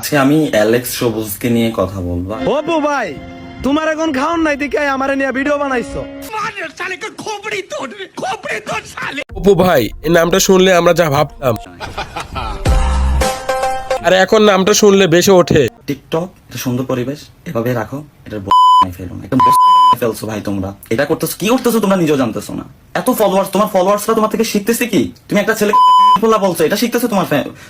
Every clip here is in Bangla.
আজকে আমি অ্যালেক্স সবুজকে নিয়ে কথা বলবো। অপু ভাই, তোমার এখন খাওন নাই দিকে আমারে নিয়ে ভিডিও বানাইছো। অপু ভাই, এই নামটা শুনলে আমরা যা ভাবতাম আর এখন নামটা শুনলে বেশি ওঠে। টিকটক এটা সুন্দর পরিবেশ, এভাবে রাখো, এটার ফেলো না, একদম ফেলছো ভাই তোমরা। এটা করতেছো, কি করতেছো তোমরা নিজেও জানতেছো না। এত ফলোয়ার্স, তোমার ফলোয়ার্সরা তোমার থেকে শিখতেছে কি? তুমি একটা ছেলে বলছো, এটা শিখতেছো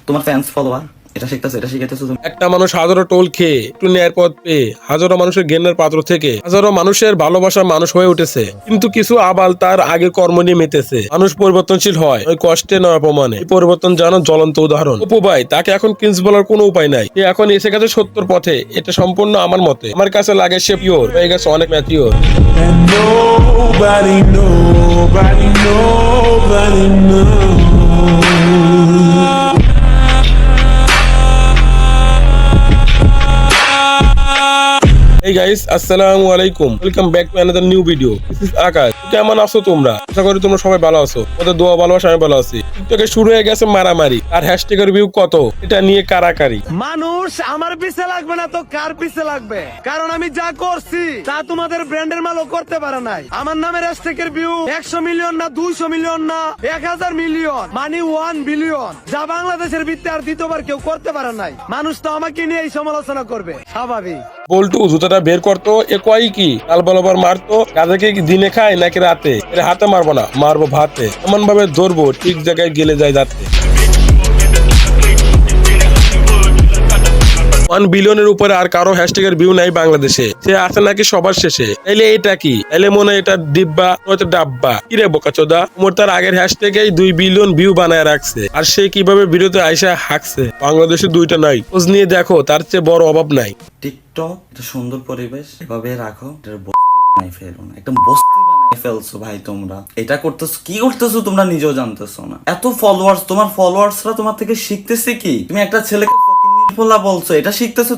তোমার ফ্যান্স ফলোয়ার, এটা শিখতেছে, এটা শিখাইতেছো তুমি। একটা মানুষ হাজারো টোল খেয়ে একটু ন্যায়ের পথ পেয়ে হাজারো মানুষের জ্ঞানের পাত্র থেকে হাজারো মানুষের ভালোবাসার মানুষ হয়ে উঠেছে। কিন্তু কিছু আবাল তার আগে কর্ম নিয়ে মেতেছে। মানুষ পরিবর্তনশীল হয় ওই কষ্টে নয় অপমানে। এই পরিবর্তন জানো জ্বলন্ত উদাহরণ। অপু ভাই, তাকে এখন কিঞ্চ বলার কোনো উপায় নাই। সে এখন এসে গেছে সত্যর পথে, এটা সম্পূর্ণ আমার মতে। আমার কাছে লাগে সে পিওর হয়ে গেছে, অনেক mature. And nobody knows. Hey guys, আসসালামু আলাইকুম, welcome back to another new video. This is Akash. কেমন আছো তোমরা? আশা করি তোমরা সবাই ভালো আছো। তোমাদের দোয়া ভালোবাসা, আমি ভালো আছি। টিকটকে শুরু হয়ে গেছে মারামারি, আর হ্যাশট্যাগের ভিউ কত, এটা নিয়ে কারাকারি। মানুষ আমার পিছে লাগবে না তো কার পিছে লাগবে? কারণ আমি যা করছি তা তোমাদের ব্র্যান্ডের মালও করতে পারে নাই। আমার নামের হ্যাশট্যাগের ভিউ 100 মিলিয়ন না, 200 মিলিয়ন না, 1000 মিলিয়ন, মানে 1 বিলিয়ন, যা বাংলাদেশের ভিত্তি আর দ্বিতীয়বার কেউ করতে পারে নাই। মানুষ তো আমাকে নিয়ে এই সমালোচনা করবে, স্বাভাবিক। বল্টু জুতাটা বের করতো, এ কয় কি কাল বলবার মারতো। গাধাকে কি দিনে খায় নাকি রাতে? এর হাতে মারবো না, মারবো ভাতে। এমন ভাবে ধরবো ঠিক জায়গায় গেলে যায় যাতে। 1 বিলিয়নের উপরে আর কারো হ্যাশট্যাগের ভিউ নাই বাংলাদেশে। সে আছে নাকি সবার শেষে। তাইলে এটা কি? তাইলে মনে হয় এটা ডিব্বা, হয়তো ডাব্বা। কিরে বোকাচোদা, তোমার তার আগের হ্যাশট্যাগেই 2 বিলিয়ন ভিউ বানায় রাখছে। আর সে কিভাবে ভিডিওতে আইসা হাঁকছে। বাংলাদেশে 2টা নাই, খোঁজ নিয়ে দেখো, তার চেয়ে বড় অভাব নাই। টিকটক এটা সুন্দর পরিবেশ, এভাবে রাখো, এটার বস্তি বানাই ফেলো না, একদম বস্তি বানাই ফেলছো ভাই তোমরা। এটা করতেছো, কি করতেছো তোমরা নিজেও জানতেছো না। এত ফলোয়ার্স, তোমার ফলোয়ার্সরা তোমার থেকে শিখতেছে কি? তুমি একটা ছেলেকে ফোলা বলছো, এটা শিখতেছো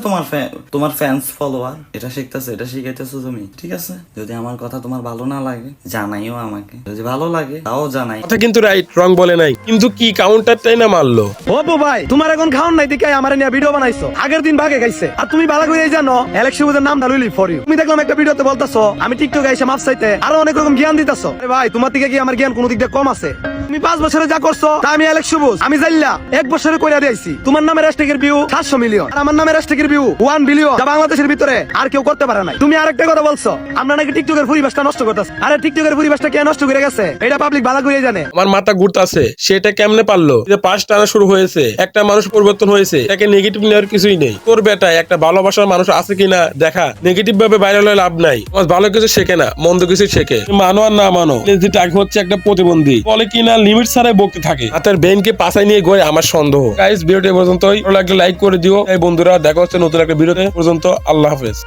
তোমার ফ্যান্স ফলোয়ার, এটা শিখতেছে, এটা শিখাইতেছো তুমি। ঠিক আছে, যদি আমার কথা তোমার ভালো না লাগে জানাইও আমাকে, যদি ভালো লাগে তাও জানাই। কথা কিন্তু রাইট, রং বলে নাই। কিন্তু কি কাউন্টারটাই না মারলো। অপু ভাই, তোমার এখন খাওন নাই দিকে আমারে নিয়ে ভিডিও বানাইছো। আগের দিন ভাগে গাইছে, আর তুমি ভালো করে জানো অ্যালেক্স সবুজের নামটা লইলি ফর ইউ। তুমি দেখলাম একটা ভিডিওতে বলতাছো আমি টিকটকে এসে মাপ চাইতে, আরো অনেক রকম জ্ঞান দিতাছো। আরে ভাই, তোমার থেকে কি আমার জ্ঞান কোনো দিক দিয়ে কম আছে? তুমি 5 বছরে যা করছো তা আমি অ্যালেক্স সবুজ আমি জানলা 1 বছরে কইরা দিয়েছি। তোমার নামের হ্যাশট্যাগের ভিউ 700 মিলিয়ন, আর আমার নামের হ্যাশট্যাগের ভিউ 1 বিলিয়ন, যা বাংলাদেশের ভিতরে আর কেউ করতে পারে নাই। তুমি আরেকটা কথা বলছো, আমরা নাকি টিকটকের পরিবেশটা নষ্ট করতেছি। আরে টিকটকের পরিবেশটা কে নষ্ট করে গেছে এটা পাবলিক ভালো করে জানে। আমার মাথা ঘুরতাছে, সেটা কেমনে পারলো? যে 5 টানা শুরু হয়েছে, একটা মানুষ পরিবর্তন হয়েছে, তাকে নেগেটিভ নেওয়ার কিছুই নেই। তোর বেটায় একটা ভালোবাসার মানুষ আছে কিনা দেখা। নেগেটিভ ভাবে ভাইরাল হয়ে লাভ নাই। ভালো কিছু শেখে না, মন্দ কিছু শেখে। মানো আর না মানো, যেটা হচ্ছে একটা প্রতিবন্ধী বলে কিনা লিমিট ছাড়াই বকতে থাকে। হাতের বেনকে পাছায় নিয়ে গয় আমার সন্দেহ। গাইস, ভিডিওটি পর্যন্তই। ভালো লাগলে লাইক করে দিও। এই বন্ধুরা, দেখা হচ্ছে নতুন একটা ভিডিওতে। পর্যন্ত আল্লাহ হাফেজ।